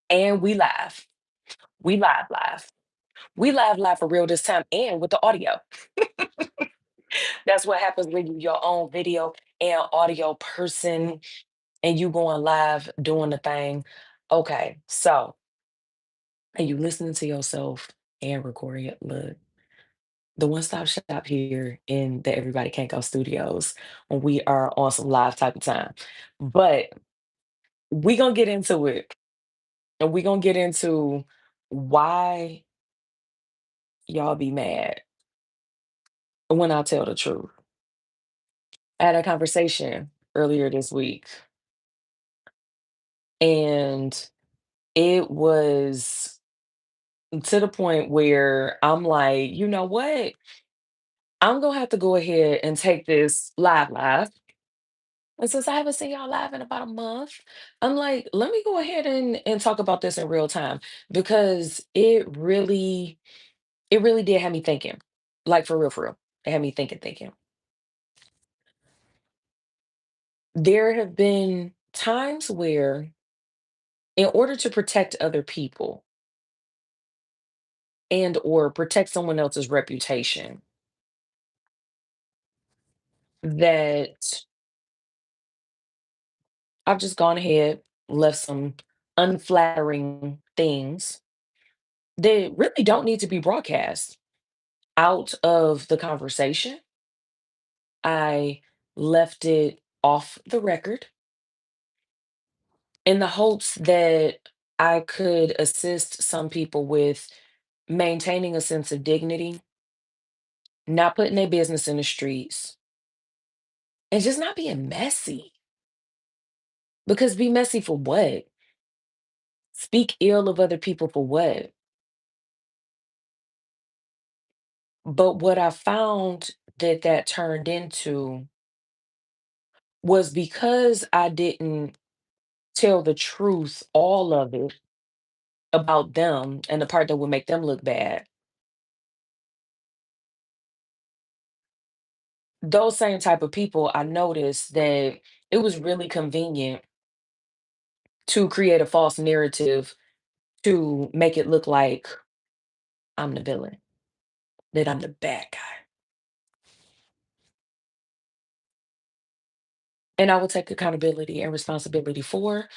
And we laugh. We laugh. We laugh for real this time and with the audio. That's what happens when you your own video and audio person and you going live doing the thing. Okay, so and you listening to yourself and recording it. Look, the one stop shop here in the Everybody Can't Go studios when we are on some live type of time. But we gonna get into it and we gonna get into why y'all be mad when I tell the truth. I had a conversation earlier this week and it was to the point where I'm like, you know what? I'm gonna have to go ahead and take this live. And since I haven't seen y'all live in about a month, I'm like, let me go ahead and talk about this in real time because it really did have me thinking. Like for real. It had me thinking. There have been times where in order to protect other people and or protect someone else's reputation, that I've just gone ahead, left some unflattering things that really don't need to be broadcast out of the conversation. I left it off the record in the hopes that I could assist some people with maintaining a sense of dignity, not putting their business in the streets, and just not being messy. Because be messy for what? Speak ill of other people for what? But what I found that turned into was because I didn't tell the truth, all of it about them and the part that would make them look bad. Those same type of people, I noticed that it was really convenient to create a false narrative to make it look like I'm the villain, that I'm the bad guy. And I will take accountability and responsibility for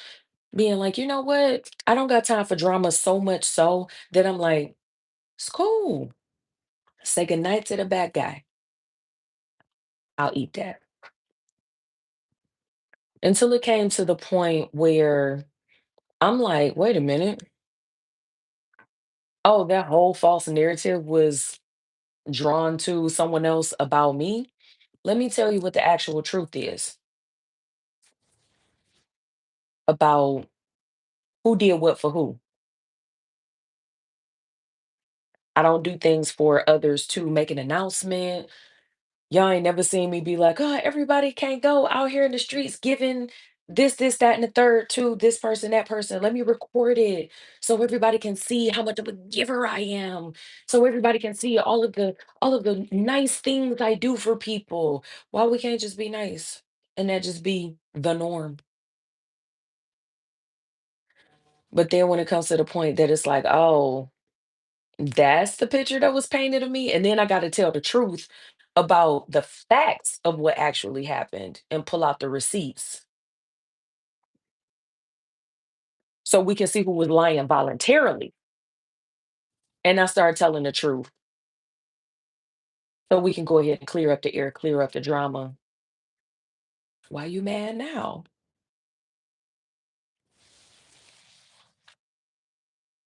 being like, you know what? I don't got time for drama so much so that I'm like, it's cool. Say goodnight to the bad guy. I'll eat that. Until it came to the point where I'm like, wait a minute. Oh, that whole false narrative was drawn to someone else about me. Let me tell you what the actual truth is about who did what for who. I don't do things for others to make an announcement. Y'all ain't never seen me be like, oh, everybody can't go out here in the streets giving this, that, and the third to this person, that person. Let me record it so everybody can see how much of a giver I am. So everybody can see all of the nice things I do for people. Why we can't just be nice and that just be the norm? But then when it comes to the point that it's like, oh, that's the picture that was painted of me, and then I gotta tell the truth about the facts of what actually happened and pull out the receipts so we can see who was lying voluntarily, and I start telling the truth so we can go ahead and clear up the air, clear up the drama. Why you mad now?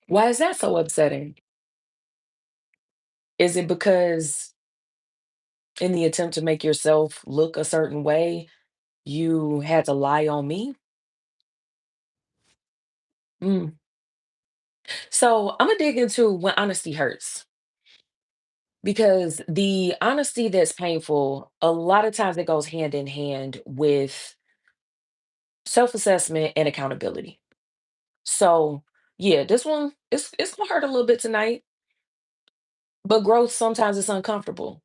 Why is that so upsetting? Is it because in the attempt to make yourself look a certain way, you had to lie on me? Mm. So, Imma dig into when honesty hurts. Because the honesty that's painful, a lot of times it goes hand in hand with self-assessment and accountability. So, yeah, this one it's gonna hurt a little bit tonight, but growth sometimes it's uncomfortable.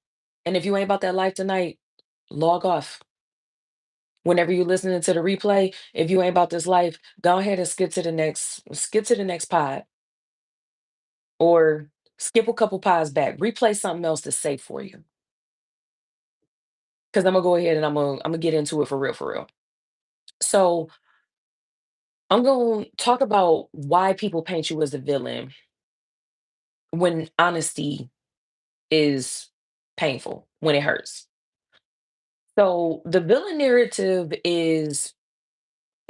And if you ain't about that life tonight, log off. Whenever you're listening to the replay, if you ain't about this life, go ahead and skip to the next pod, or skip a couple pods back. Replay something else that's safe for you. Because I'm gonna go ahead and I'm gonna get into it for real, for real. So I'm gonna talk about why people paint you as a villain when honesty is painful, when it hurts. So the villain narrative is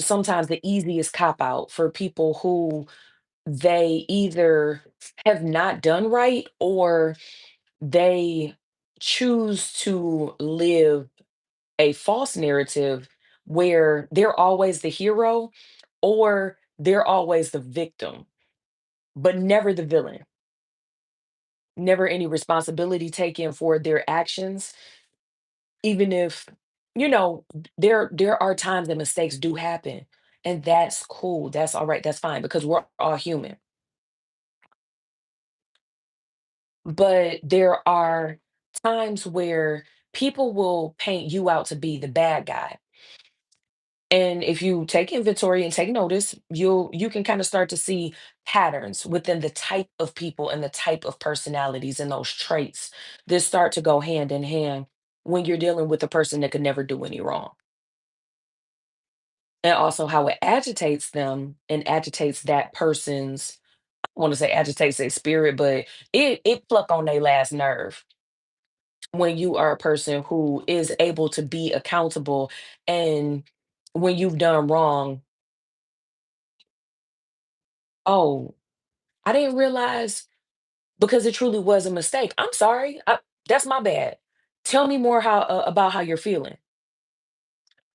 sometimes the easiest cop out for people who they either have not done right, or they choose to live a false narrative where they're always the hero, or they're always the victim, but never the villain. Never any responsibility taken for their actions, even if, there are times that mistakes do happen, and that's cool. That's all right. That's fine, because we're all human. But there are times where people will paint you out to be the bad guy. And if you take inventory and take notice, you can kind of start to see patterns within the type of people and the type of personalities and those traits that start to go hand in hand when you're dealing with a person that could never do any wrong. And also how it agitates them and agitates that person's, I want to say agitates their spirit, but it pluck on their last nerve when you are a person who is able to be accountable, and when you've done wrong, oh, I didn't realize, because it truly was a mistake. I'm sorry. That's my bad. Tell me more about how you're feeling.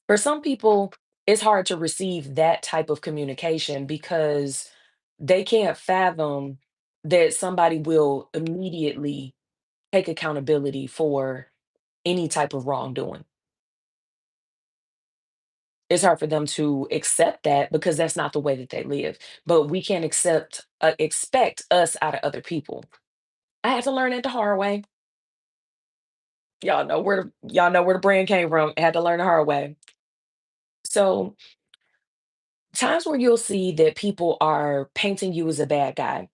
For some people, it's hard to receive that type of communication because they can't fathom that somebody will immediately take accountability for any type of wrongdoing. It's hard for them to accept that because that's not the way that they live. But we can't expect us out of other people. I had to learn it the hard way. Y'all know where the brand came from. I had to learn the hard way. So times where you'll see that people are painting you as a bad guy,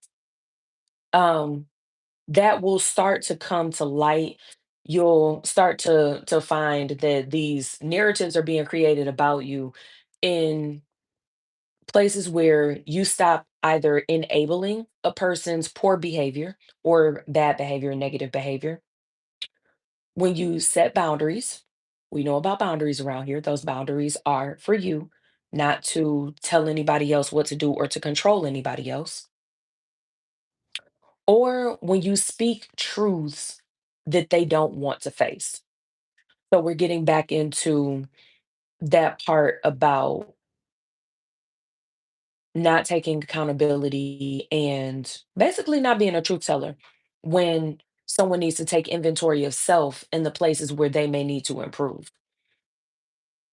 um, that will start to come to light. You'll start to find that these narratives are being created about you in places where you stop either enabling a person's poor behavior or bad behavior, negative behavior. When you set boundaries, we know about boundaries around here. Those boundaries are for you, not to tell anybody else what to do or to control anybody else. Or when you speak truths that they don't want to face. So we're getting back into that part about not taking accountability and basically not being a truth teller when someone needs to take inventory of self in the places where they may need to improve.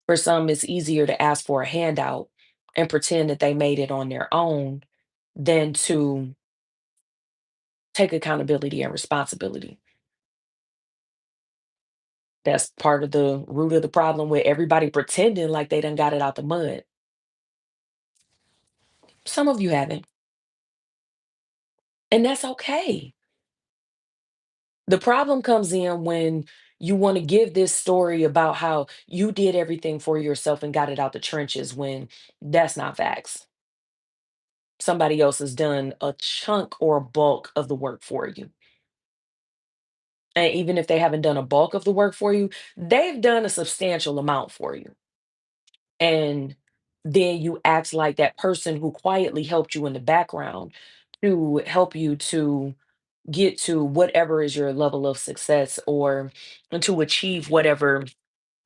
For some, it's easier to ask for a handout and pretend that they made it on their own than to take accountability and responsibility. That's part of the root of the problem with everybody pretending like they done got it out the mud. Some of you haven't, and that's okay. The problem comes in when you want to give this story about how you did everything for yourself and got it out the trenches when that's not facts. Somebody else has done a chunk or a bulk of the work for you. And even if they haven't done a bulk of the work for you, they've done a substantial amount for you. And then you act like that person who quietly helped you in the background to help you to get to whatever is your level of success, or to achieve whatever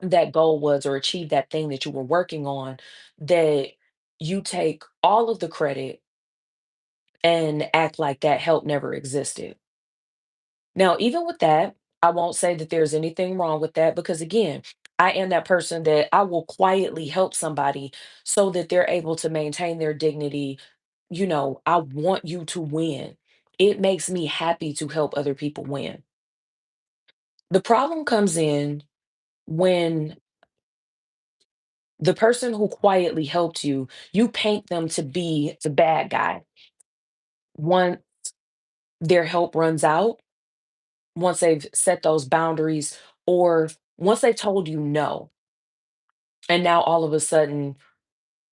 that goal was, or achieve that thing that you were working on, that you take all of the credit and act like that help never existed. Now, even with that, I won't say that there's anything wrong with that, because again, I am that person that I will quietly help somebody so that they're able to maintain their dignity. I want you to win. It makes me happy to help other people win. The problem comes in when The person who quietly helped you, you paint them to be the bad guy. Once their help runs out, once they've set those boundaries, or once they've told you no, and now all of a sudden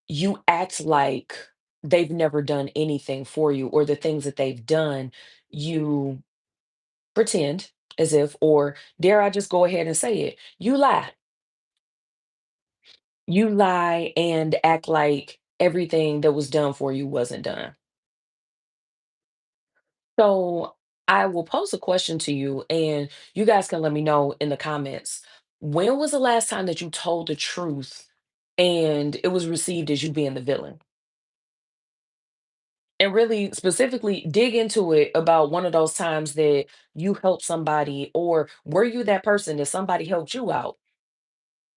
you act like they've never done anything for you, or the things that they've done, you pretend as if, or dare I just go ahead and say it, you lie. You lie and act like everything that was done for you wasn't done. So I will pose a question to you, and you guys can let me know in the comments. When was the last time that you told the truth and it was received as you being the villain? And really specifically dig into it about one of those times that you helped somebody, or were you that person that somebody helped you out?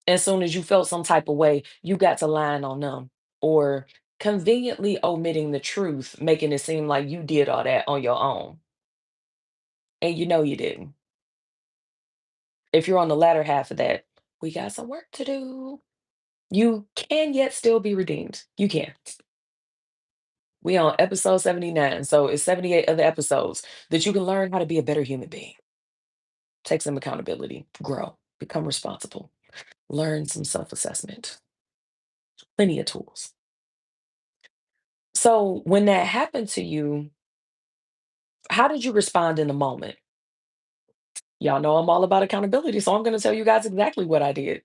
As soon as you felt some type of way, you got to lying on them, or conveniently omitting the truth, making it seem like you did all that on your own. And you know you didn't. If you're on the latter half of that, we got some work to do. You can yet still be redeemed. You can. We on episode 79. So it's 78 other episodes that you can learn how to be a better human being. Take some accountability, grow, become responsible, learn some self-assessment. Plenty of tools. So when that happened to you, how did you respond in the moment? Y'all know I'm all about accountability, so I'm going to tell you guys exactly what I did.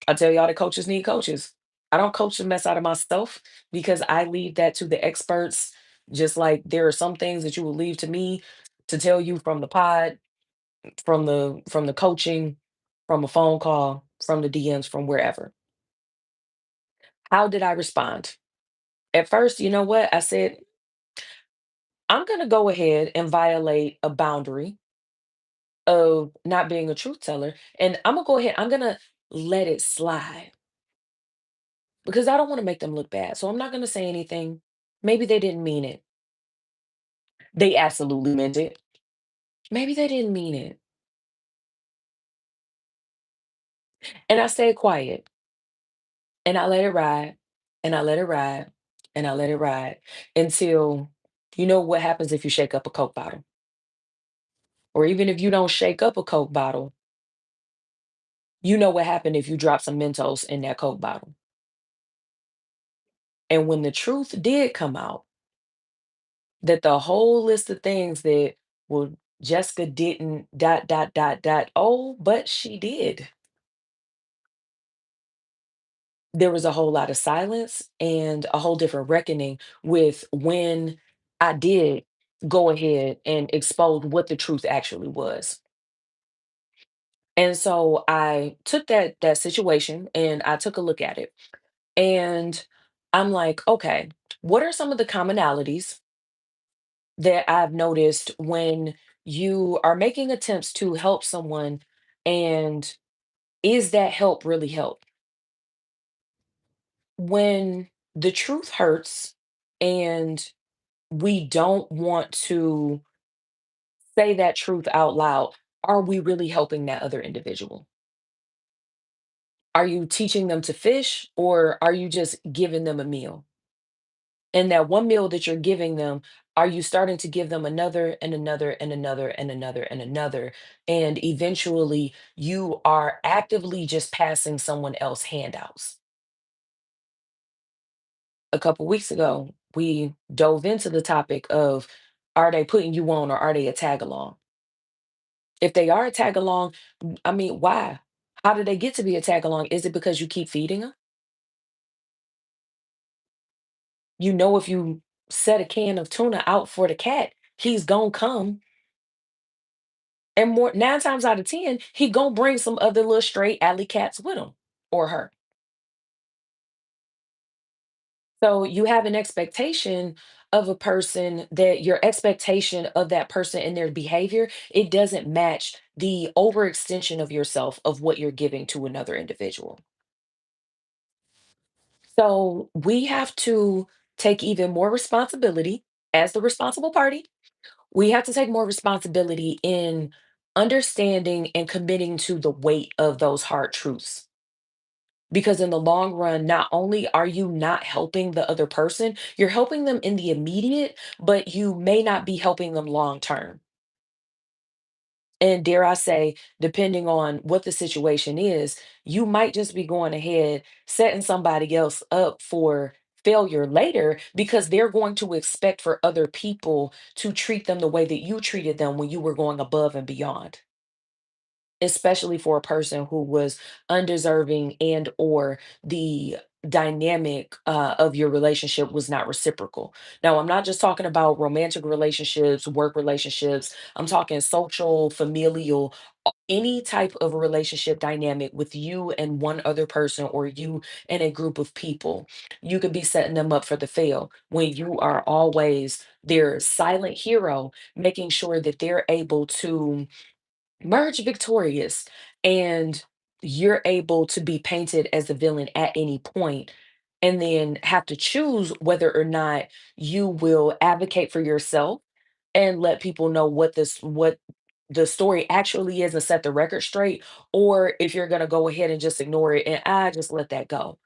I tell y'all that coaches need coaches. I don't coach the mess out of myself because I leave that to the experts. Just like there are some things that you will leave to me to tell you from the pod, from the coaching, from a phone call, from the DMs, from wherever. How did I respond? At first, you know what? I said, I'm going to go ahead and violate a boundary of not being a truth teller. And I'm going to go ahead, I'm going to let it slide because I don't want to make them look bad. So I'm not going to say anything. Maybe they didn't mean it. They absolutely meant it. Maybe they didn't mean it. And I stayed quiet and I let it ride and I let it ride and I let it ride until you know what happens if you shake up a Coke bottle. Or even if you don't shake up a Coke bottle, you know what happened if you drop some Mentos in that Coke bottle. And when the truth did come out, that the whole list of things that, well, Jessica didn't dot dot dot dot. Oh, but she did. There was a whole lot of silence and a whole different reckoning with when I did go ahead and expose what the truth actually was. And so I took that situation and I took a look at it. And I'm like, okay, what are some of the commonalities that I've noticed when you are making attempts to help someone, and is that help really help? When the truth hurts and we don't want to say that truth out loud, are we really helping that other individual? Are you teaching them to fish, or are you just giving them a meal? And that one meal that you're giving them, are you starting to give them another and another and another and another and another? And eventually you are actively just passing someone else handouts. A couple weeks ago, we dove into the topic of, are they putting you on or are they a tag along? If they are a tag along, I mean, why? How did they get to be a tag along? Is it because you keep feeding them? You know, if you set a can of tuna out for the cat, he's gonna come. And more 9 times out of 10, he gonna bring some other little stray alley cats with him or her. So you have an expectation of a person, that your expectation of that person and their behavior, it doesn't match the overextension of yourself of what you're giving to another individual. So we have to take even more responsibility as the responsible party. We have to take more responsibility in understanding and committing to the weight of those hard truths. Because in the long run, not only are you not helping the other person, you're helping them in the immediate, but you may not be helping them long term. And dare I say, depending on what the situation is, you might just be going ahead setting somebody else up for failure later because they're going to expect for other people to treat them the way that you treated them when you were going above and beyond, especially for a person who was undeserving and or the dynamic of your relationship was not reciprocal. Now, I'm not just talking about romantic relationships, work relationships. I'm talking social, familial, any type of a relationship dynamic with you and one other person or you and a group of people. You could be setting them up for the fail when you are always their silent hero, making sure that they're able to merge victorious and you're able to be painted as the villain at any point and then have to choose whether or not you will advocate for yourself and let people know what the story actually is and set the record straight, or if you're going to go ahead and just ignore it and I just let that go.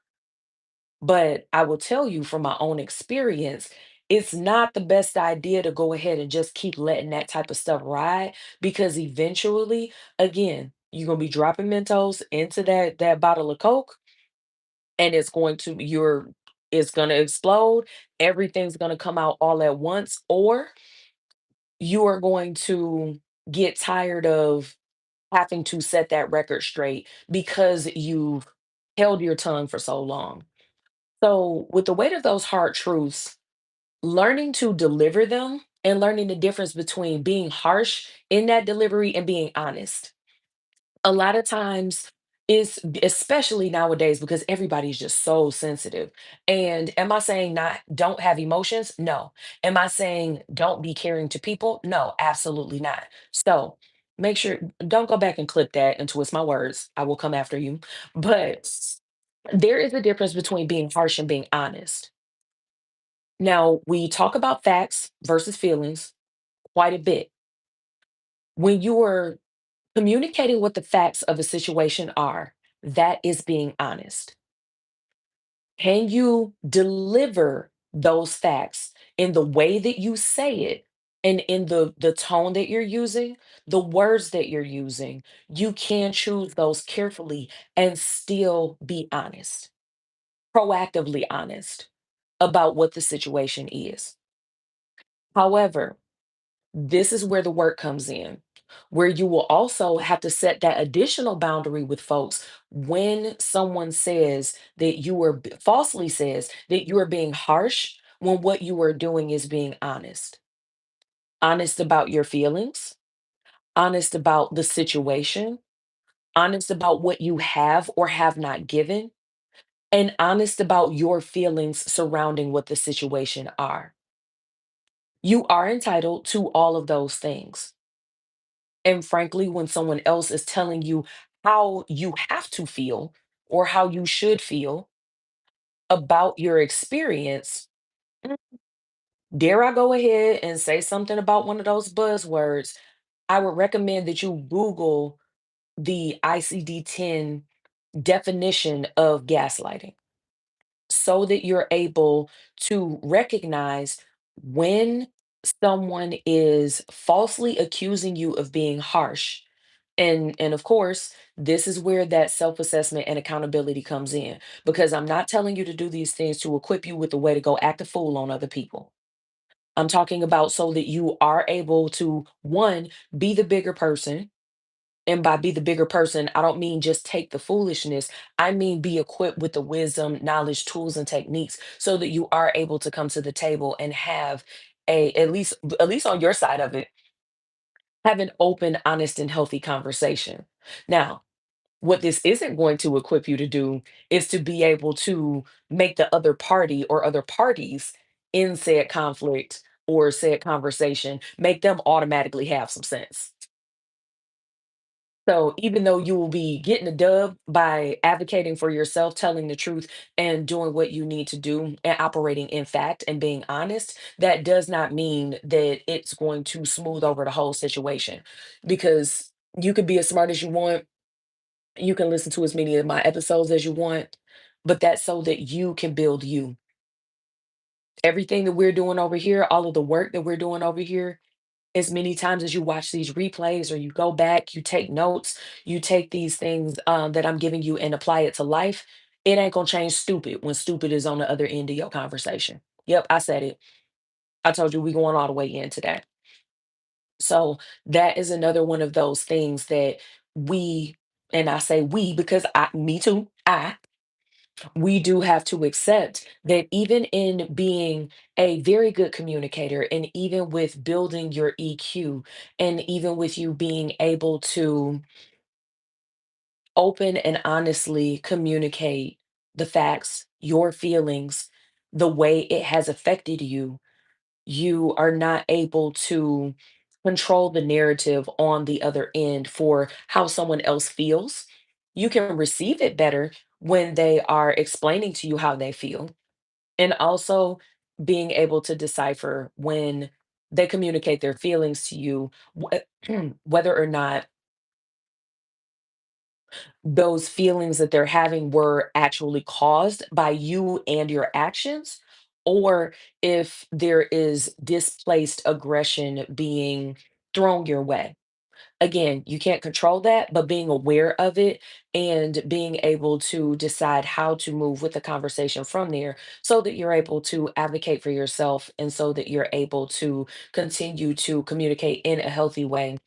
But I will tell you from my own experience, it's not the best idea to go ahead and just keep letting that type of stuff ride because eventually, again, you're gonna be dropping Mentos into that bottle of Coke, and it's gonna explode. Everything's gonna come out all at once, or you are going to get tired of having to set that record straight because you've held your tongue for so long. So, with the weight of those hard truths, learning to deliver them and learning the difference between being harsh in that delivery and being honest. A lot of times is especially nowadays because everybody's just so sensitive. And am I saying not don't have emotions? No. Am I saying don't be caring to people? No, absolutely not. So, make sure don't go back and clip that and twist my words. I will come after you. But there is a difference between being harsh and being honest. Now, we talk about facts versus feelings quite a bit. When you are communicating what the facts of a situation are, that is being honest. Can you deliver those facts in the way that you say it and in the tone that you're using, the words that you're using? You can choose those carefully and still be honest, proactively honest about what the situation is. However, this is where the work comes in, where you will also have to set that additional boundary with folks when someone says that falsely says that you are being harsh when what you are doing is being honest. Honest about your feelings, honest about the situation, honest about what you have or have not given, and honest about your feelings surrounding what the situation are. You are entitled to all of those things. And frankly, when someone else is telling you how you have to feel or how you should feel about your experience, mm, dare I go ahead and say something about one of those buzzwords? I would recommend that you Google the ICD 10 definition of gaslighting so that you're able to recognize when someone is falsely accusing you of being harsh. And of course, this is where that self-assessment and accountability comes in because I'm not telling you to do these things to equip you with the way to go act a fool on other people. I'm talking about so that you are able to, one, be the bigger person. And by be the bigger person, I don't mean just take the foolishness. I mean be equipped with the wisdom, knowledge, tools, and techniques so that you are able to come to the table and have at least on your side of it, have an open, honest, and healthy conversation. Now, what this isn't going to equip you to do is to be able to make the other party or other parties in said conflict or said conversation, make them automatically have some sense. So even though you will be getting a dub by advocating for yourself, telling the truth, and doing what you need to do, and operating in fact and being honest, that does not mean that it's going to smooth over the whole situation because you could be as smart as you want. You can listen to as many of my episodes as you want, but that's so that you can build you. Everything that we're doing over here, all of the work that we're doing over here, as many times as you watch these replays or you go back, you take notes, you take these things that I'm giving you and apply it to life, it ain't gonna change stupid when stupid is on the other end of your conversation. Yep, I said it. I told you we going all the way in today. So that is another one of those things that we, and I say we because me too, we do have to accept that even in being a very good communicator and even with building your EQ and even with you being able to open and honestly communicate the facts, your feelings, the way it has affected you, you are not able to control the narrative on the other end for how someone else feels. You can receive it better when they are explaining to you how they feel, and also being able to decipher when they communicate their feelings to you, whether or not those feelings that they're having were actually caused by you and your actions, or if there is displaced aggression being thrown your way. Again, you can't control that, but being aware of it and being able to decide how to move with the conversation from there so that you're able to advocate for yourself and so that you're able to continue to communicate in a healthy way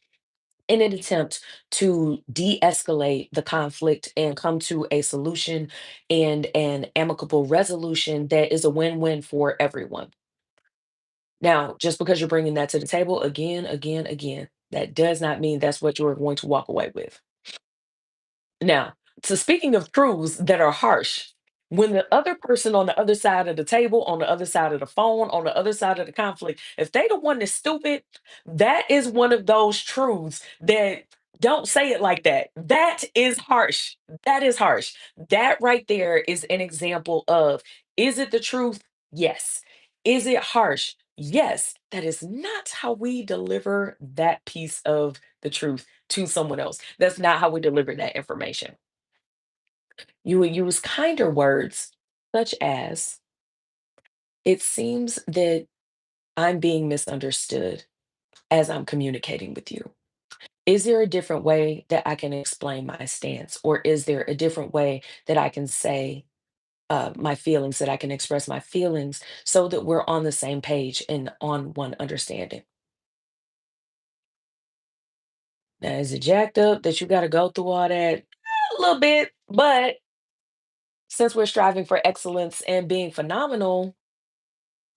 in an attempt to de-escalate the conflict and come to a solution and an amicable resolution that is a win-win for everyone. Now, just because you're bringing that to the table again, that does not mean that's what you're going to walk away with. Now, so speaking of truths that are harsh, when the other person on the other side of the table, on the other side of the phone, on the other side of the conflict, if they the one that's stupid, that is one of those truths that don't say it like that. That is harsh. That is harsh. That right there is an example of, is it the truth? Yes. Is it harsh? Yes. That is not how we deliver that piece of the truth to someone else. That's not how we deliver that information. You would use kinder words, such as, it seems that I'm being misunderstood as I'm communicating with you. Is there a different way that I can explain my stance? Or is there a different way that I can say my feelings, that I can express my feelings so that we're on the same page and on one understanding? Now, is it jacked up that you got to go through all that? A little bit, but since we're striving for excellence and being phenomenal,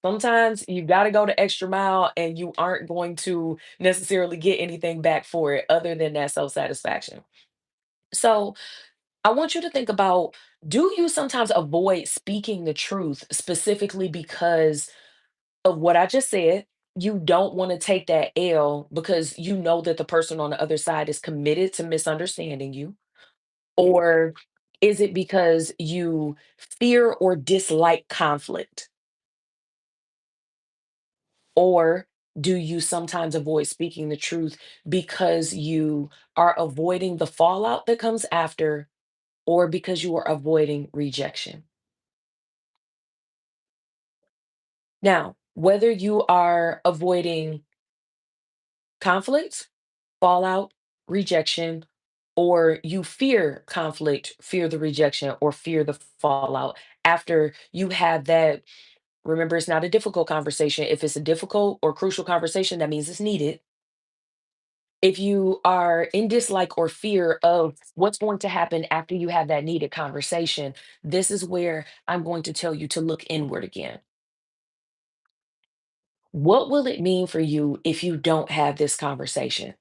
sometimes you got to go the extra mile and you aren't going to necessarily get anything back for it other than that self satisfaction. So, I want you to think about, do you sometimes avoid speaking the truth specifically because of what I just said? You don't want to take that L because you know that the person on the other side is committed to misunderstanding you. Or is it because you fear or dislike conflict? Or do you sometimes avoid speaking the truth because you are avoiding the fallout that comes after, or because you are avoiding rejection? Now, whether you are avoiding conflict, fallout, rejection, or you fear conflict, fear the rejection, or fear the fallout after you have that. Remember, it's not a difficult conversation. If it's a difficult or crucial conversation, that means it's needed. If you are in dislike or fear of what's going to happen after you have that needed conversation, this is where I'm going to tell you to look inward again. What will it mean for you if you don't have this conversation?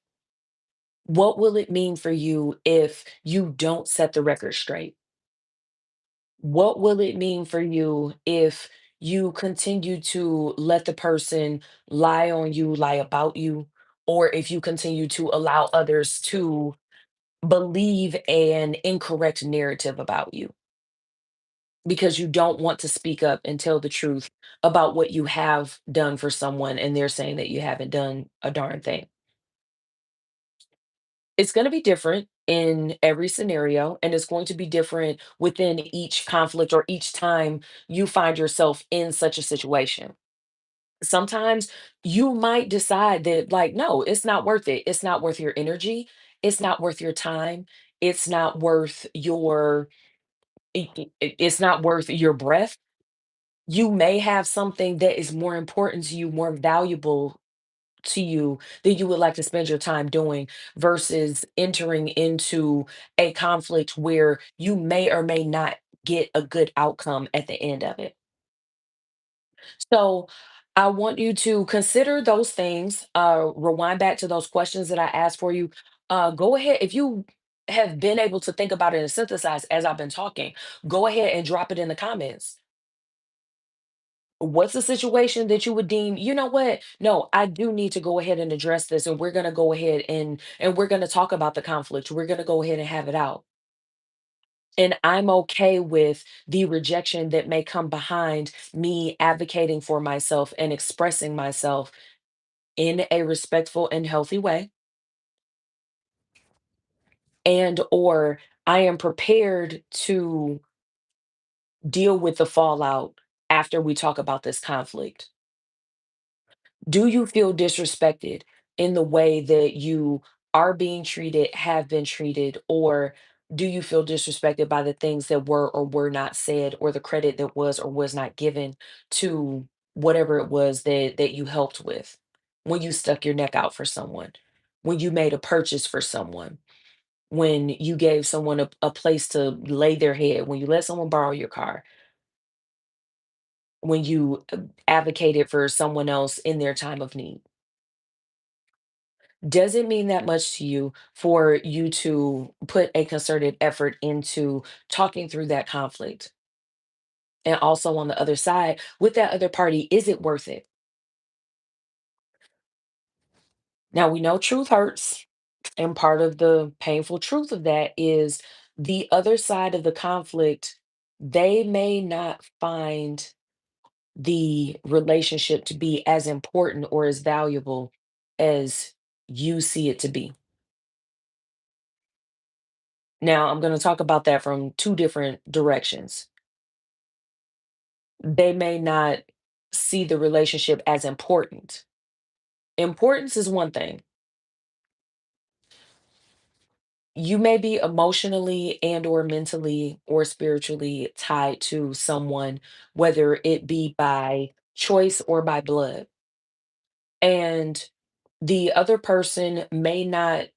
What will it mean for you if you don't set the record straight? What will it mean for you if you continue to let the person lie on you, lie about you, or if you continue to allow others to believe an incorrect narrative about you because you don't want to speak up and tell the truth about what you have done for someone and they're saying that you haven't done a darn thing? It's going to be different in every scenario, and it's going to be different within each conflict or each time you find yourself in such a situation. Sometimes you might decide that, like, no, it's not worth it. It's not worth your energy. It's not worth your time. It's not worth your, it's not worth your breath. You may have something that is more important to you, more valuable to you that you would like to spend your time doing versus entering into a conflict where you may or may not get a good outcome at the end of it. So I want you to consider those things, rewind back to those questions that I asked for you. Go ahead. If you have been able to think about it and synthesize as I've been talking, go ahead and drop it in the comments. What's the situation that you would deem, you know what? No, I do need to go ahead and address this, and we're gonna go ahead and we're gonna talk about the conflict. We're gonna go ahead and have it out. And I'm okay with the rejection that may come behind me advocating for myself and expressing myself in a respectful and healthy way. And or I am prepared to deal with the fallout after we talk about this conflict. Do you feel disrespected in the way that you are being treated, have been treated, or do you feel disrespected by the things that were or were not said, or the credit that was or was not given to whatever it was that you helped with? When you stuck your neck out for someone, when you made a purchase for someone, when you gave someone a place to lay their head, when you let someone borrow your car, when you advocated for someone else in their time of need. Does it mean that much to you for you to put a concerted effort into talking through that conflict? And also on the other side, with that other party, is it worth it? Now we know truth hurts, and part of the painful truth of that is the other side of the conflict, they may not find the relationship to be as important or as valuable as you see it to be. Now, I'm going to talk about that from two different directions. They may not see the relationship as important. Importance is one thing. You may be emotionally and or mentally or spiritually tied to someone, whether it be by choice or by blood. And the other person may not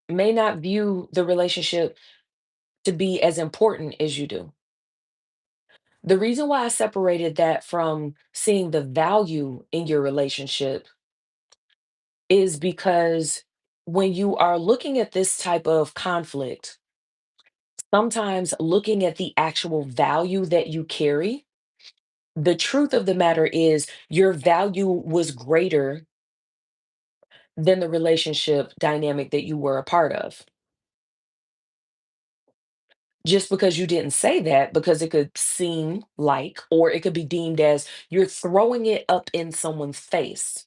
view the relationship to be as important as you do. The reason why I separated that from seeing the value in your relationship is because when you are looking at this type of conflict, sometimes looking at the actual value that you carry, the truth of the matter is your value was greater than the relationship dynamic that you were a part of. Just because you didn't say that, because it could seem like, or it could be deemed as you're throwing it up in someone's face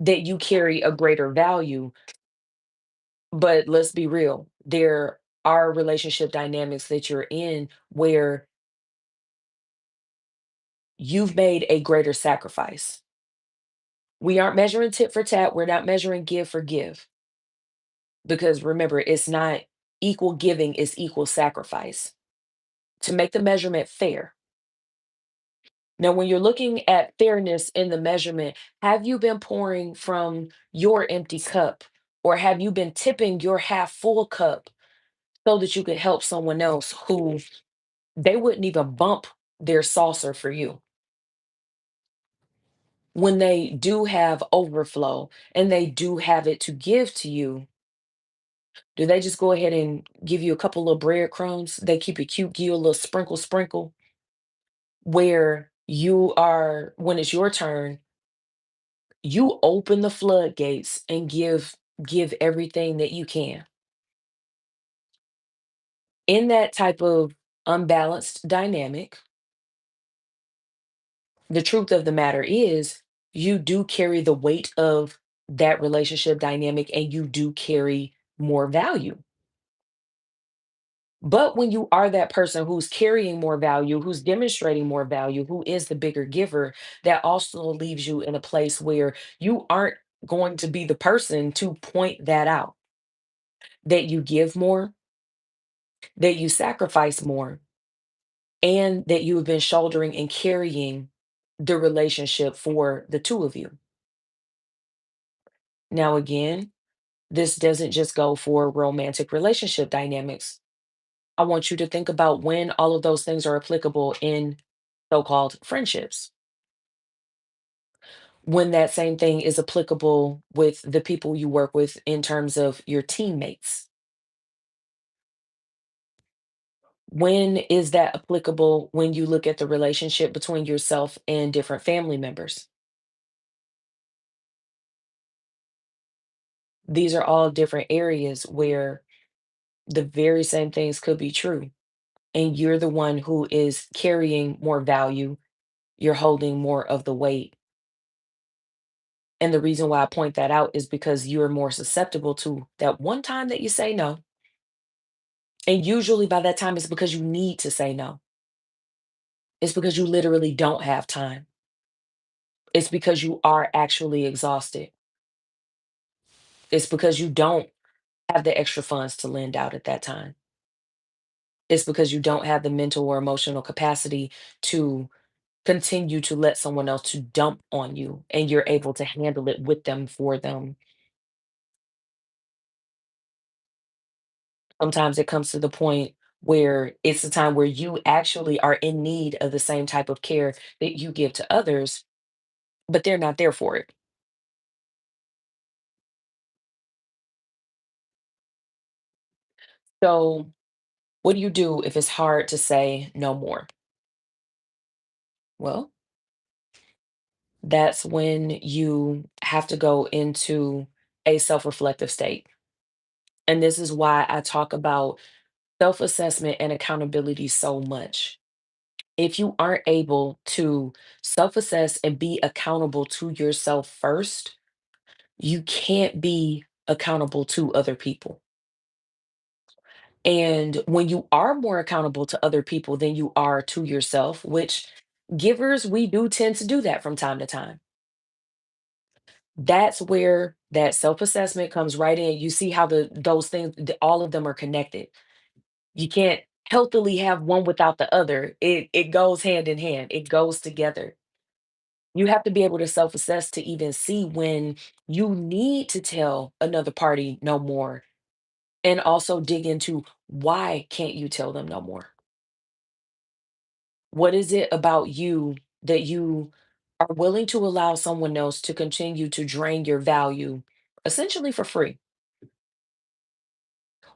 that you carry a greater value. But let's be real, there are relationship dynamics that you're in where you've made a greater sacrifice. We aren't measuring tit for tat, we're not measuring give for give, because remember, it's not equal giving, it's equal sacrifice. To make the measurement fair. Now, when you're looking at fairness in the measurement, have you been pouring from your empty cup, or have you been tipping your half full cup so that you could help someone else who they wouldn't even bump their saucer for you? When they do have overflow and they do have it to give to you, do they just go ahead and give you a couple of breadcrumbs? They keep it cute, give you a little sprinkle, sprinkle, where you are, when it's your turn, you open the floodgates and give everything that you can. In that type of unbalanced dynamic, the truth of the matter is you do carry the weight of that relationship dynamic and you do carry more value. But when you are that person who's carrying more value, who's demonstrating more value, who is the bigger giver, that also leaves you in a place where you aren't going to be the person to point that out, that you give more, that you sacrifice more, and that you have been shouldering and carrying the relationship for the two of you. Now, again, this doesn't just go for romantic relationship dynamics. I want you to think about when all of those things are applicable in so called friendships, when that same thing is applicable with the people you work with in terms of your teammates. When is that applicable when you look at the relationship between yourself and different family members? These are all different areas where the very same things could be true. And you're the one who is carrying more value, you're holding more of the weight. And the reason why I point that out is because you're more susceptible to that one time that you say no. And usually by that time, it's because you need to say no. It's because you literally don't have time. It's because you are actually exhausted. It's because you don't have the extra funds to lend out at that time. It's because you don't have the mental or emotional capacity to continue to let someone else to dump on you and you're able to handle it with them for them. Sometimes it comes to the point where it's the time where you actually are in need of the same type of care that you give to others, but they're not there for it. So, what do you do if it's hard to say no more? Well, that's when you have to go into a self reflective state. And this is why I talk about self assessment and accountability so much. If you aren't able to self assess and be accountable to yourself first, you can't be accountable to other people. And when you are more accountable to other people than you are to yourself, which givers, we do tend to do that from time to time. That's where that self-assessment comes right in. You see how those things, all of them are connected. You can't healthily have one without the other. It goes hand in hand. It goes together. You have to be able to self-assess to even see when you need to tell another party no more and also dig into why can't you tell them no more? What is it about you that you are willing to allow someone else to continue to drain your value essentially for free?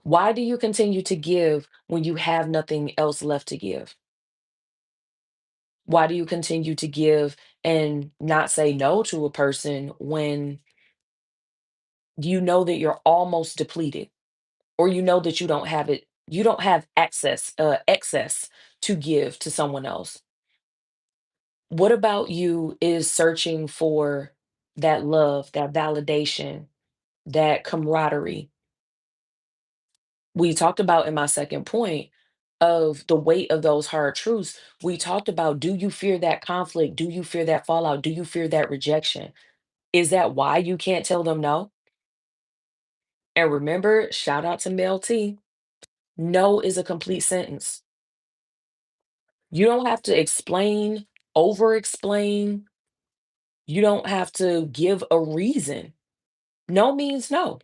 Why do you continue to give when you have nothing else left to give? Why do you continue to give and not say no to a person when you know that you're almost depleted or you know that you don't have excess to give to someone else? What about you is searching for that love, that validation, that camaraderie? We talked about in my second point of the weight of those hard truths. We talked about, do you fear that conflict? Do you fear that fallout? Do you fear that rejection? Is that why you can't tell them no? And remember, shout out to Mel T. No is a complete sentence. You don't have to explain, over explain. You don't have to give a reason. No means no.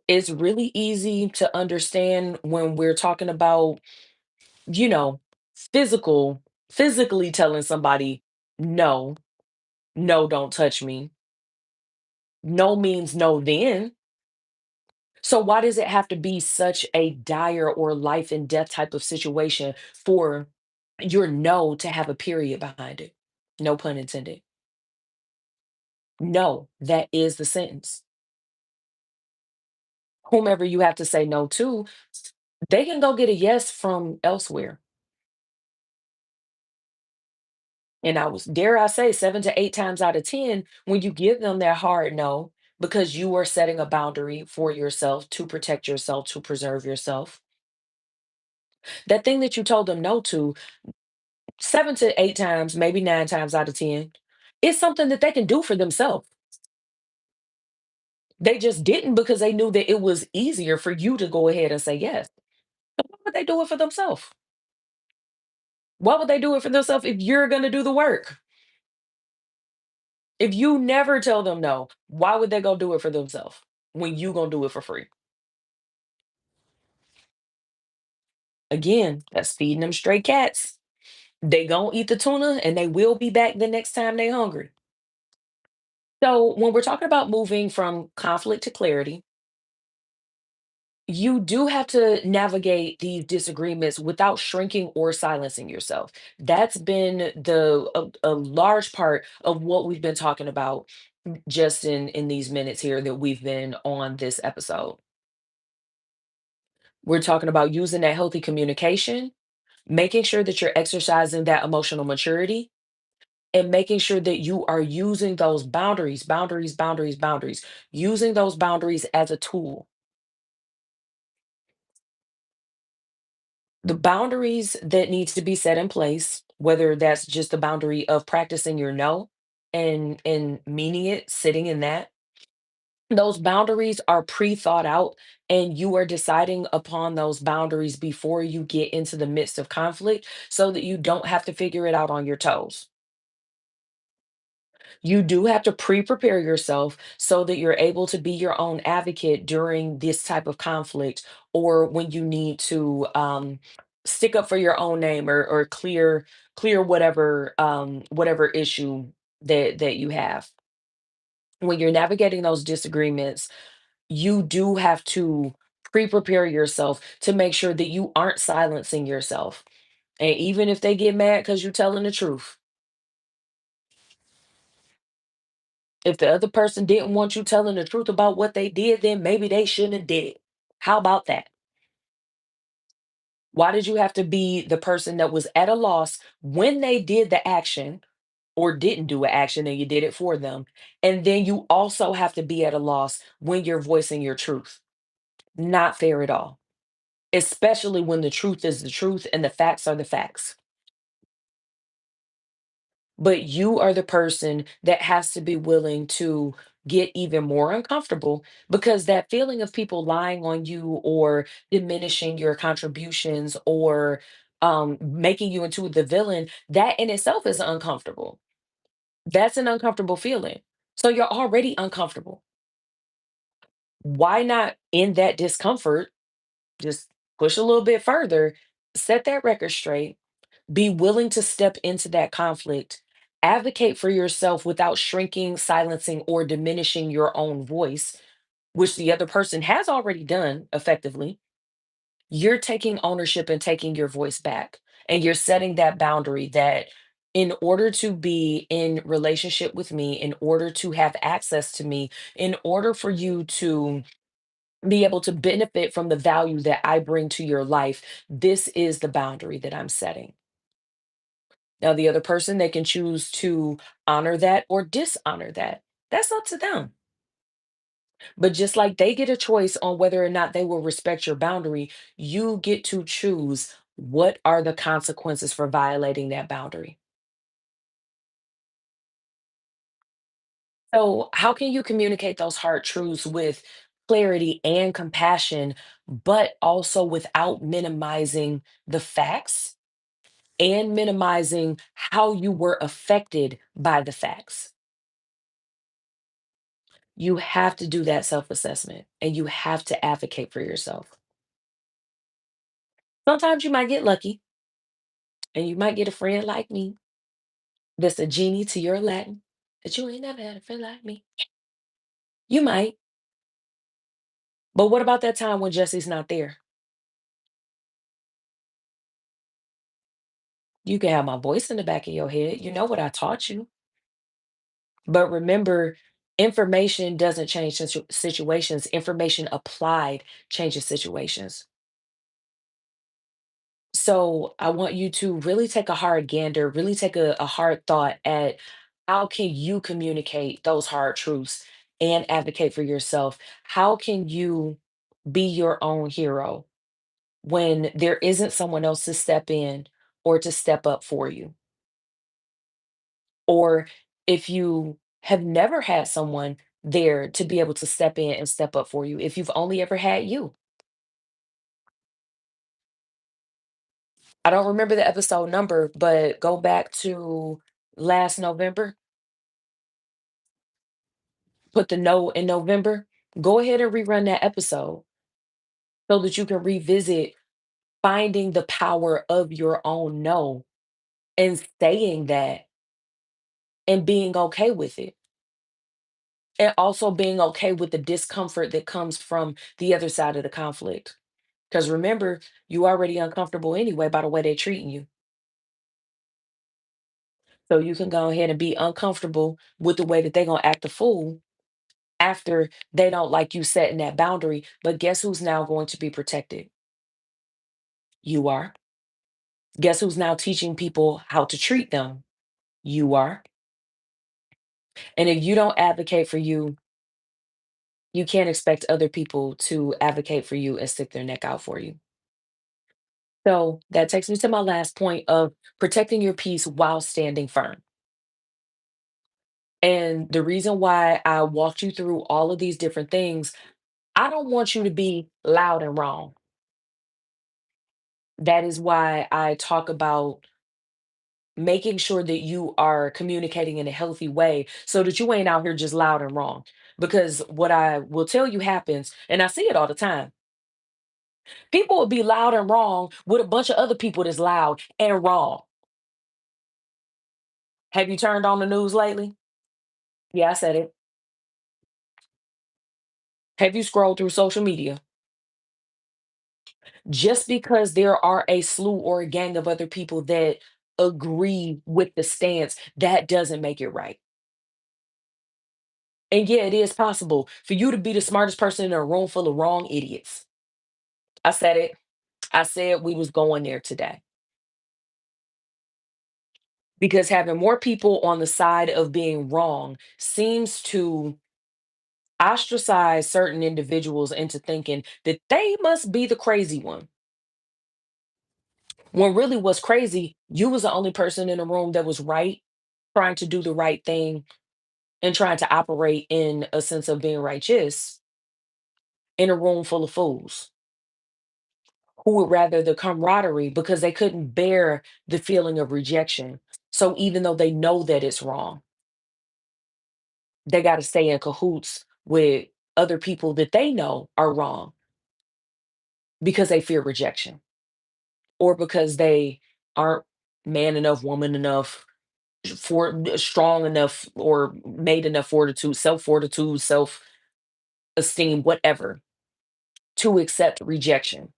It's really easy to understand when we're talking about, you know, physically telling somebody, no, no, don't touch me. No means no then. So why does it have to be such a dire or life and death type of situation for your no to have a period behind it? No pun intended. No, that is the sentence. Whomever you have to say no to, they can go get a yes from elsewhere. And I was, dare I say, 7 to 8 times out of 10, when you give them that hard no, because you are setting a boundary for yourself to protect yourself, to preserve yourself. That thing that you told them no to 7 to 8 times, maybe 9 times out of 10, is something that they can do for themselves. They just didn't because they knew that it was easier for you to go ahead and say yes. So why would they do it for themselves? Why would they do it for themselves if you're going to do the work? If you never tell them no, why would they go do it for themselves when you going to do it for free? Again, that's feeding them stray cats. They going to eat the tuna and they will be back the next time they hungry. So when we're talking about moving from conflict to clarity, you do have to navigate these disagreements without shrinking or silencing yourself. That's been a large part of what we've been talking about just in these minutes here that we've been on this episode. We're talking about using that healthy communication, making sure that you're exercising that emotional maturity, and making sure that you are using those boundaries, using those boundaries as a tool. The boundaries that needs to be set in place, whether that's just the boundary of practicing your no and meaning it, sitting in that, those boundaries are pre-thought out and you are deciding upon those boundaries before you get into the midst of conflict so that you don't have to figure it out on your toes. You do have to pre-prepare yourself so that you're able to be your own advocate during this type of conflict or when you need to stick up for your own name or clear whatever whatever issue that you have. When you're navigating those disagreements, you do have to pre-prepare yourself to make sure that you aren't silencing yourself. And even if they get mad because you're telling the truth, if the other person didn't want you telling the truth about what they did, then maybe they shouldn't have did it. How about that? Why did you have to be the person that was at a loss when they did the action or didn't do an action and you did it for them? And then you also have to be at a loss when you're voicing your truth. Not fair at all, especially when the truth is the truth and the facts are the facts. But you are the person that has to be willing to get even more uncomfortable because that feeling of people lying on you or diminishing your contributions or making you into the villain, that in itself is uncomfortable. That's an uncomfortable feeling. So you're already uncomfortable. Why not in that discomfort, just push a little bit further, set that record straight, be willing to step into that conflict, advocate for yourself without shrinking, silencing, or diminishing your own voice, which the other person has already done effectively. You're taking ownership and taking your voice back. And you're setting that boundary that in order to be in relationship with me, in order to have access to me, in order for you to be able to benefit from the value that I bring to your life, this is the boundary that I'm setting. Now, the other person, they can choose to honor that or dishonor that. That's up to them. But just like they get a choice on whether or not they will respect your boundary, you get to choose what are the consequences for violating that boundary. So, how can you communicate those hard truths with clarity and compassion, but also without minimizing the facts and minimizing how you were affected by the facts? You have to do that self-assessment and you have to advocate for yourself. Sometimes you might get lucky and you might get a friend like me that's a genie to your Latin, that you ain't never had a friend like me. You might. But what about that time when Jesse's not there? You can have my voice in the back of your head. You know what I taught you. But remember, information doesn't change situations. Information applied changes situations. So I want you to really take a hard gander, really take a hard thought at how can you communicate those hard truths and advocate for yourself, how can you be your own hero when there isn't someone else to step in or to step up for you? Or if you have never had someone there to be able to step in and step up for you, if you've only ever had you. I don't remember the episode number, but go back to last November, put the no in November. Go ahead and rerun that episode so that you can revisit finding the power of your own no and saying that and being okay with it. And also being okay with the discomfort that comes from the other side of the conflict. Because remember, you already uncomfortable anyway by the way they're treating you. So you can go ahead and be uncomfortable with the way that they're gonna act a fool after they don't like you setting that boundary. But guess who's now going to be protected? You are. Guess who's now teaching people how to treat them? You are. And if you don't advocate for you, you can't expect other people to advocate for you and stick their neck out for you. So that takes me to my last point of protecting your peace while standing firm. And the reason why I walked you through all of these different things, I don't want you to be loud and wrong. That is why I talk about making sure that you are communicating in a healthy way so that you ain't out here just loud and wrong. Because what I will tell you happens, and I see it all the time. People will be loud and wrong with a bunch of other people that's loud and wrong. Have you turned on the news lately? Yeah, I said it. Have you scrolled through social media? Just because there are a slew or a gang of other people that agree with the stance, that doesn't make it right. And yeah, it is possible for you to be the smartest person in a room full of wrong idiots. I said it. I said we was going there today. Because having more people on the side of being wrong seems to ostracize certain individuals into thinking that they must be the crazy one. When really what's crazy, you was the only person in the room that was right, trying to do the right thing and trying to operate in a sense of being righteous in a room full of fools who would rather the camaraderie because they couldn't bear the feeling of rejection. So even though they know that it's wrong, they got to stay in cahoots with other people that they know are wrong because they fear rejection or because they aren't man enough, woman enough, strong enough, or made enough fortitude, self esteem, whatever, to accept rejection.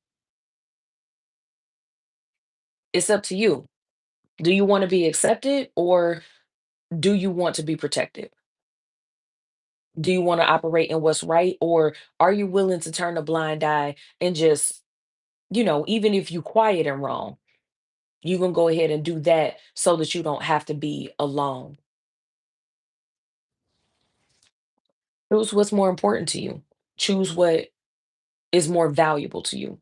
It's up to you. Do you want to be accepted or do you want to be protected? Do you want to operate in what's right or are you willing to turn a blind eye and just, even if you quiet and wrong, you can go ahead and do that so that you don't have to be alone. Choose what's more important to you. Choose what is more valuable to you.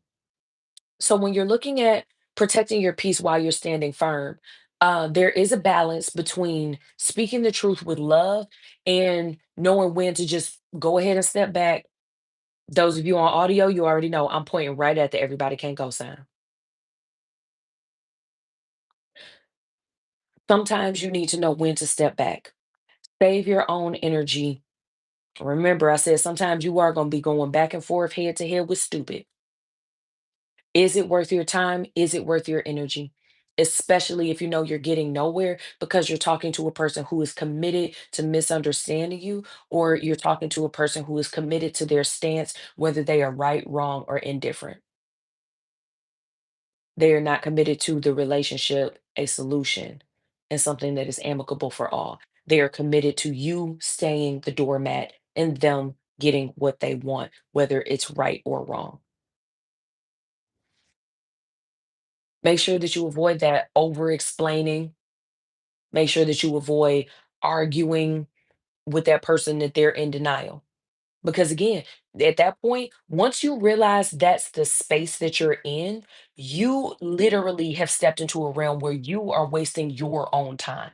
So when you're looking at protecting your peace while you're standing firm, there is a balance between speaking the truth with love and knowing when to just go ahead and step back. Those of you on audio, you already know I'm pointing right at the everybody can't go sign. Sometimes you need to know when to step back. Save your own energy. Remember, I said sometimes you are going to be going back and forth, head to head with stupid. Is it worth your time? Is it worth your energy? Especially if you know you're getting nowhere because you're talking to a person who is committed to misunderstanding you, or you're talking to a person who is committed to their stance, whether they are right, wrong, or indifferent. They are not committed to the relationship, a solution, and something that is amicable for all. They are committed to you staying the doormat and them getting what they want, whether it's right or wrong. Make sure that you avoid that over explaining. Make sure that you avoid arguing with that person that they're in denial. Because again, at that point, once you realize that's the space that you're in, you literally have stepped into a realm where you are wasting your own time.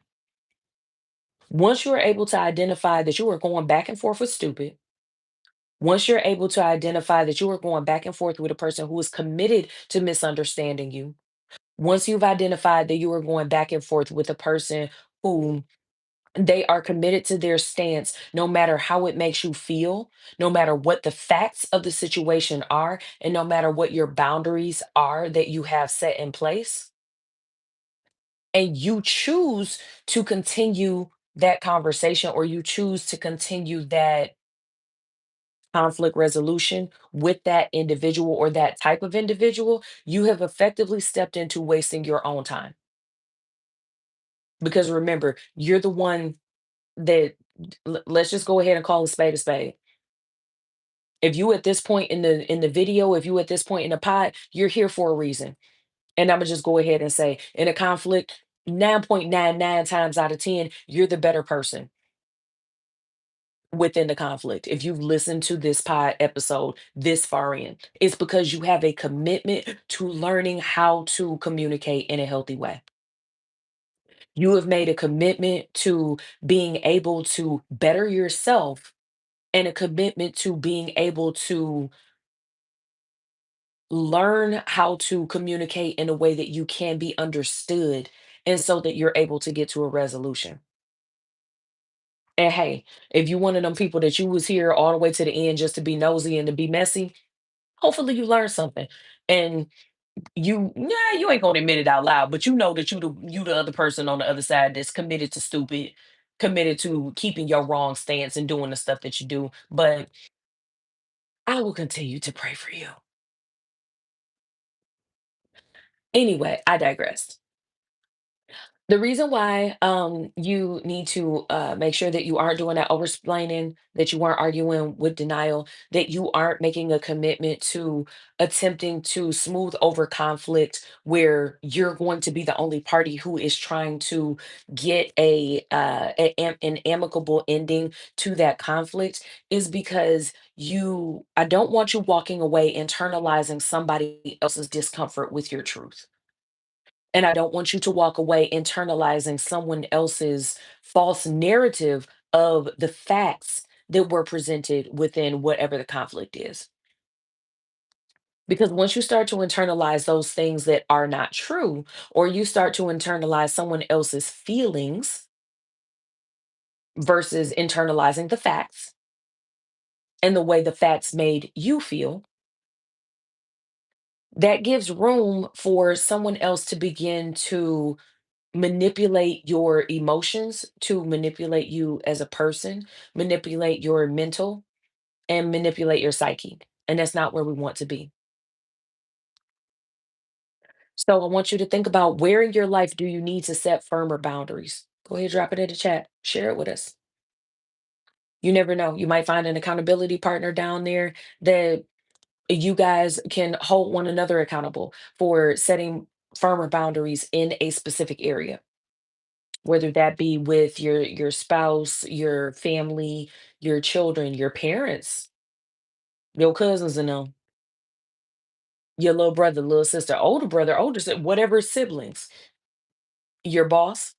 Once you're able to identify that you are going back and forth with stupid, once you're able to identify that you are going back and forth with a person who is committed to misunderstanding you, once you've identified that you are going back and forth with a person who they are committed to their stance no matter how it makes you feel, no matter what the facts of the situation are, and no matter what your boundaries are that you have set in place, and you choose to continue that conversation or you choose to continue that conflict resolution with that individual or that type of individual, you have effectively stepped into wasting your own time. Because remember, you're the one that let's just go ahead and call a spade a spade. If you at this point in the video, if you at this point in the pod, you're here for a reason. And I'm gonna just go ahead and say, in a conflict, 9.99 times out of 10, you're the better person within the conflict. If you've listened to this pod episode this far in, it's because you have a commitment to learning how to communicate in a healthy way. You have made a commitment to being able to better yourself and a commitment to being able to learn how to communicate in a way that you can be understood and so that you're able to get to a resolution. And hey, if you one of them people that you was here all the way to the end just to be nosy and to be messy, hopefully you learned something. And you ain't gonna admit it out loud, but you know that you the other person on the other side that's committed to stupid, committed to keeping your wrong stance and doing the stuff that you do. But I will continue to pray for you. Anyway, I digress. The reason why you need to make sure that you aren't doing that oversplaining, that you aren't arguing with denial, that you aren't making a commitment to attempting to smooth over conflict where you're going to be the only party who is trying to get an amicable ending to that conflict is because I don't want you walking away internalizing somebody else's discomfort with your truth. And I don't want you to walk away internalizing someone else's false narrative of the facts that were presented within whatever the conflict is. Because once you start to internalize those things that are not true, or you start to internalize someone else's feelings versus internalizing the facts and the way the facts made you feel, that gives room for someone else to begin to manipulate your emotions, to manipulate you as a person, manipulate your mental, and manipulate your psyche. And that's not where we want to be. So I want you to think about where in your life do you need to set firmer boundaries? Go ahead, drop it in the chat. Share it with us. You never know. You might find an accountability partner down there that you guys can hold one another accountable for setting firmer boundaries in a specific area, whether that be with your spouse, your family, your children, your parents, your cousins and them, your little brother, little sister, older brother, older sister, whatever siblings, your boss.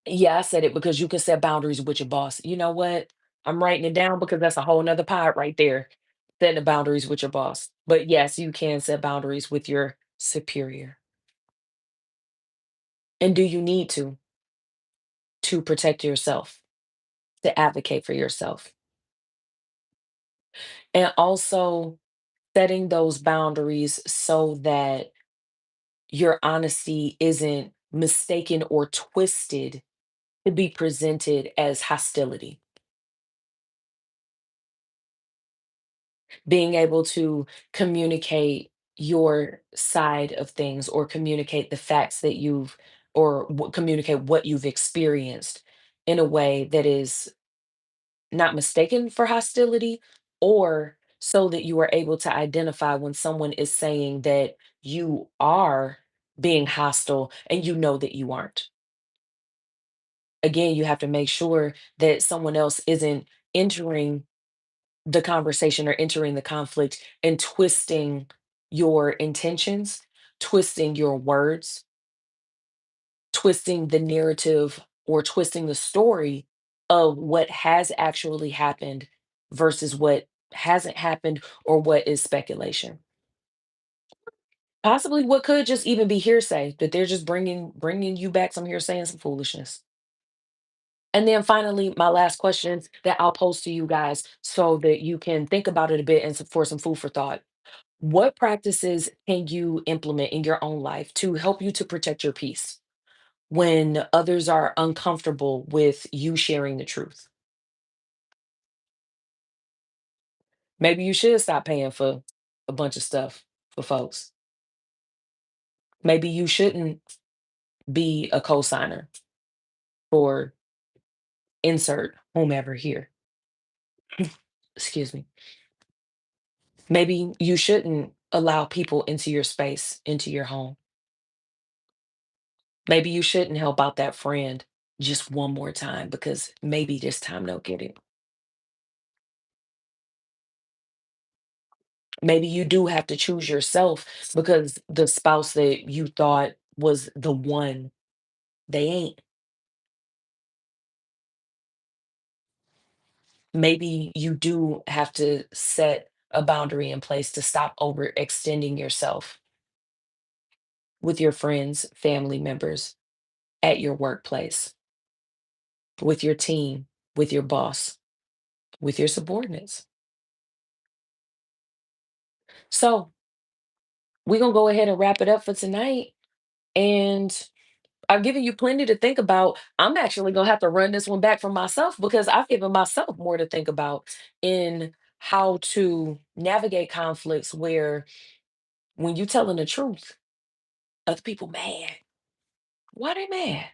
Yeah, I said it because you can set boundaries with your boss. You know what? I'm writing it down because that's a whole nother pod right there. Setting the boundaries with your boss. But yes, you can set boundaries with your superior. And do you need to protect yourself, to advocate for yourself? And also setting those boundaries so that your honesty isn't mistaken or twisted to be presented as hostility. Being able to communicate your side of things or communicate the facts that communicate what you've experienced in a way that is not mistaken for hostility, or so that you are able to identify when someone is saying that you are being hostile and you know that you aren't. again, you have to make sure that someone else isn't entering the conversation or entering the conflict and twisting your intentions, twisting your words, twisting the narrative or twisting the story of what has actually happened versus what hasn't happened or what is speculation. Possibly what could just even be hearsay that they're just bringing you back some hearsay and some foolishness. And then finally, my last question that I'll pose to you guys so that you can think about it a bit and for some food for thought. What practices can you implement in your own life to help you to protect your peace when others are uncomfortable with you sharing the truth? Maybe you should stop paying for a bunch of stuff for folks. Maybe you shouldn't be a co-signer for insert whomever here. Excuse me. Maybe you shouldn't allow people into your space, into your home. Maybe you shouldn't help out that friend just one more time because maybe this time they'll get it. Maybe you do have to choose yourself because the spouse that you thought was the one, they ain't. Maybe you do have to set a boundary in place to stop overextending yourself with your friends, family members, at your workplace, with your team, with your boss, with your subordinates. So, we're going to go ahead and wrap it up for tonight. And I've given you plenty to think about. I'm actually going to have to run this one back for myself because I've given myself more to think about in how to navigate conflicts where when you telling the truth, other people mad. Why they mad?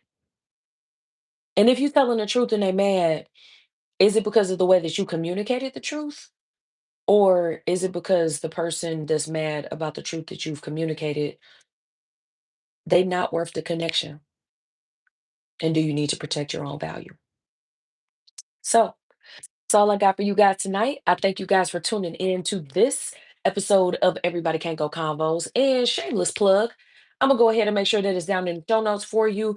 And if you telling the truth and they mad, is it because of the way that you communicated the truth? Or is it because the person that's mad about the truth that you've communicated, they not worth the connection? And do you need to protect your own value? So that's all I got for you guys tonight. I thank you guys for tuning in to this episode of Everybody Can't Go Convos. And shameless plug, I'm gonna go ahead and make sure that it's down in the show notes for you.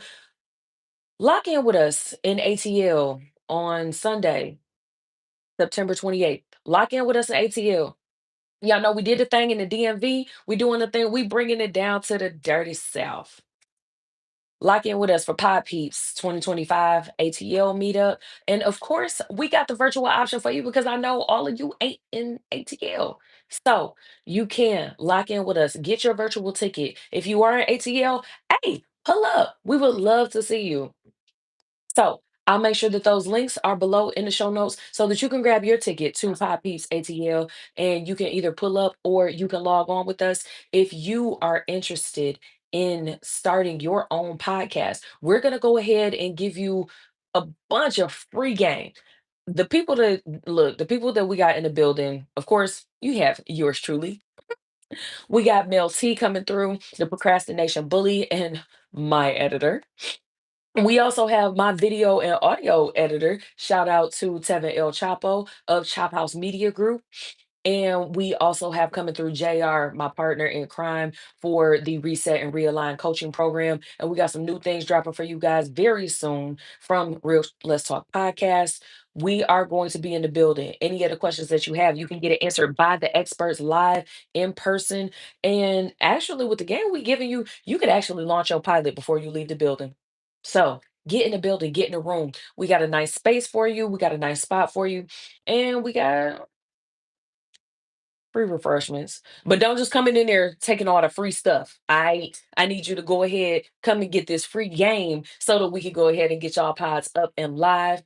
Lock in with us in ATL on Sunday, September 28th. Lock in with us in ATL. Y'all know we did the thing in the DMV. We doing the thing. We bringing it down to the dirty South. Lock in with us for Pod Peeps 2025 ATL meetup. And of course, we got the virtual option for you because I know all of you ain't in ATL. So you can lock in with us. Get your virtual ticket. If you are in ATL, hey, pull up. We would love to see you. So I'll make sure that those links are below in the show notes so that you can grab your ticket to Five Peeps ATL and you can either pull up or you can log on with us. If you are interested in starting your own podcast, we're going to go ahead and give you a bunch of free game. The people that we got in the building, of course, you have yours truly. We got Mel T coming through, the procrastination bully, and my editor. We also have my video and audio editor. Shout out to Tevin El Chapo of Chop House Media Group. And we also have coming through JR, my partner in crime, for the Reset and Realign coaching program. And we got some new things dropping for you guys very soon from Real Let's Talk Podcast. We are going to be in the building. Any other questions that you have, you can get it answered by the experts live in person. And actually, with the game we giving you, you could actually launch your pilot before you leave the building. So get in the building, get in the room. We got a nice space for you. We got a nice spot for you. And we got free refreshments. But don't just come in there taking all the free stuff. I need you to go ahead, come and get this free game so that we can go ahead and get y'all pods up and live.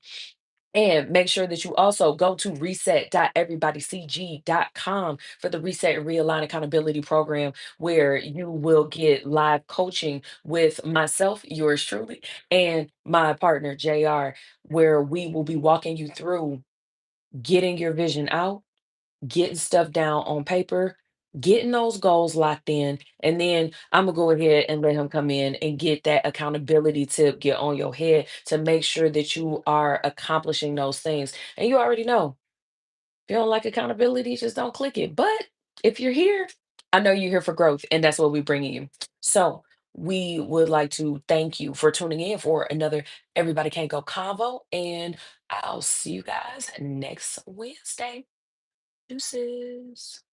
And make sure that you also go to reset.everybodycg.com for the Reset and Realign Accountability Program, where you will get live coaching with myself, yours truly, and my partner, JR, where we will be walking you through getting your vision out, getting stuff down on paper, getting those goals locked in, and then I'm gonna go ahead and let him come in and get that accountability tip get on your head to make sure that you are accomplishing those things. And you already know, if you don't like accountability, just don't click it. But if you're here, I know you're here for growth, and that's what we're bringing you. So we would like to thank you for tuning in for another Everybody Can't Go Convo, and I'll see you guys next Wednesday. Deuces.